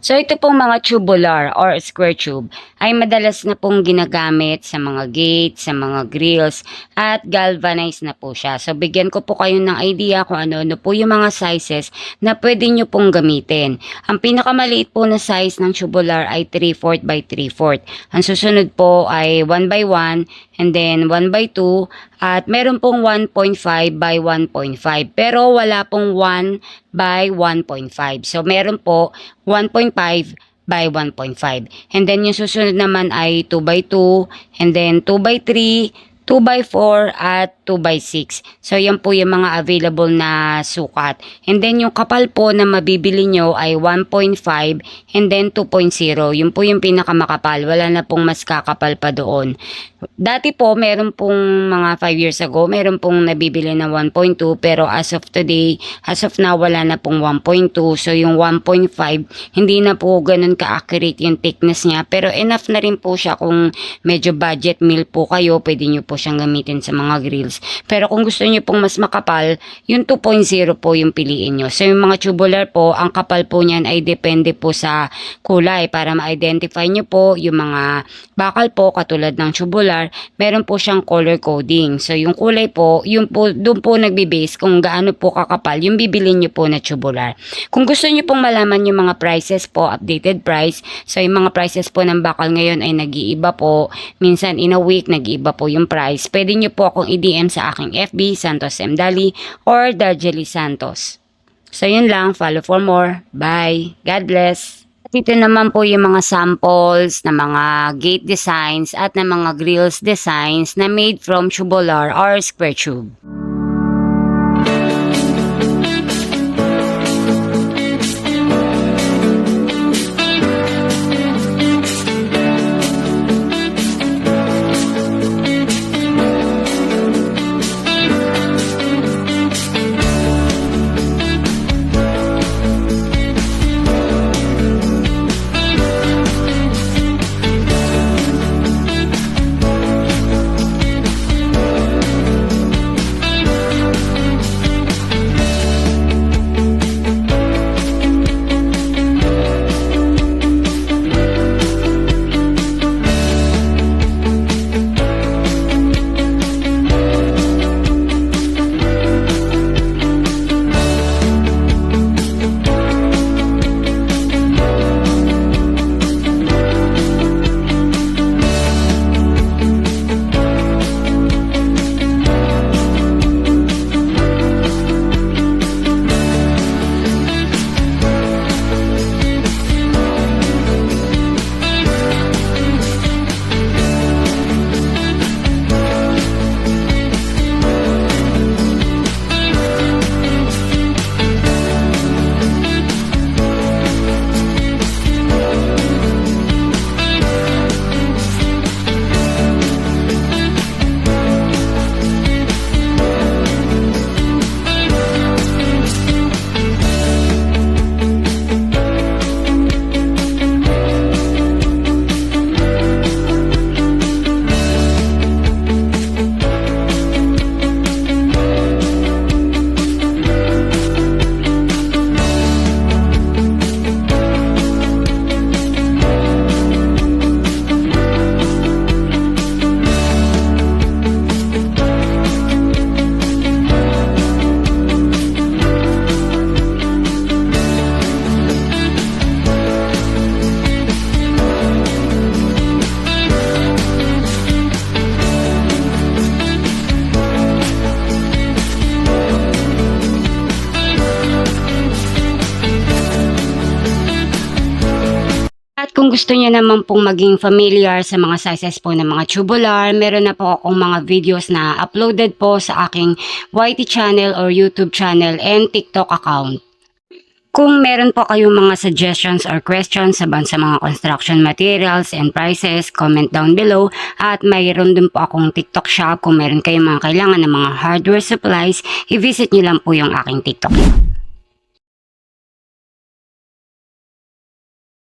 So ito pong mga tubular or square tube ay madalas na pong ginagamit sa mga gates, sa mga grills at galvanized na po siya. So bigyan ko po kayo ng idea kung ano po yung mga sizes na pwede nyo pong gamitin. Ang pinakamaliit po na size ng tubular ay 3/4 by 3/4. Ang susunod po ay 1 by 1 and then 1 by 2 at meron pong 1.5 by 1.5 pero wala pong 1 by 1.5. So meron po 1.5 by 1.5. And then yung susunod naman ay 2 by 2 and then 2 by 3, 2 by 4 at 2 by 6. So yan po yung mga available na sukat. And then yung kapal po na mabibili nyo ay 1.5 and then 2.0. Yun po yung pinakamakapal. Wala na pong mas kakapal pa doon. Dati po meron pong mga 5 years ago, meron pong nabibili na 1.2 pero as of today, as of now wala na pong 1.2. So yung 1.5 hindi na po ganun ka-accurate yung thickness niya pero enough na rin po siya kung medyo budget meal po kayo, pwede nyo po siyang gamitin sa mga grills. Pero kung gusto niyo pong mas makapal, yung 2.0 po yung piliin nyo. So yung mga tubular po, ang kapal po niyan ay depende po sa kulay para ma-identify nyo po yung mga bakal po katulad ng tubular, meron po siyang color coding. So yung kulay po, yung po doon po nagbe-base kung gaano po kakapal yung bibilin niyo po na tubular. Kung gusto niyo pong malaman yung mga prices po, updated price, so yung mga prices po ng bakal ngayon ay nag-iiba po. Minsan in a week nag-iiba po yung price. Pwede niyo po akong i-DM sa aking FB, Santos M. Dali or Darjely Santos. So yun lang, follow for more. Bye. God bless. Dito naman po yung mga samples na mga gate designs at na mga grills designs na made from tubular or square tube. At kung gusto niyo naman pong maging familiar sa mga sizes po ng mga tubular, meron na po akong mga videos na uploaded po sa aking YT channel or YouTube channel and TikTok account. Kung meron po kayong mga suggestions or questions sa mga construction materials and prices, comment down below. At mayroon din po akong TikTok shop. Kung meron kayong mga kailangan ng mga hardware supplies, i-visit nyo lang po yung aking TikTok.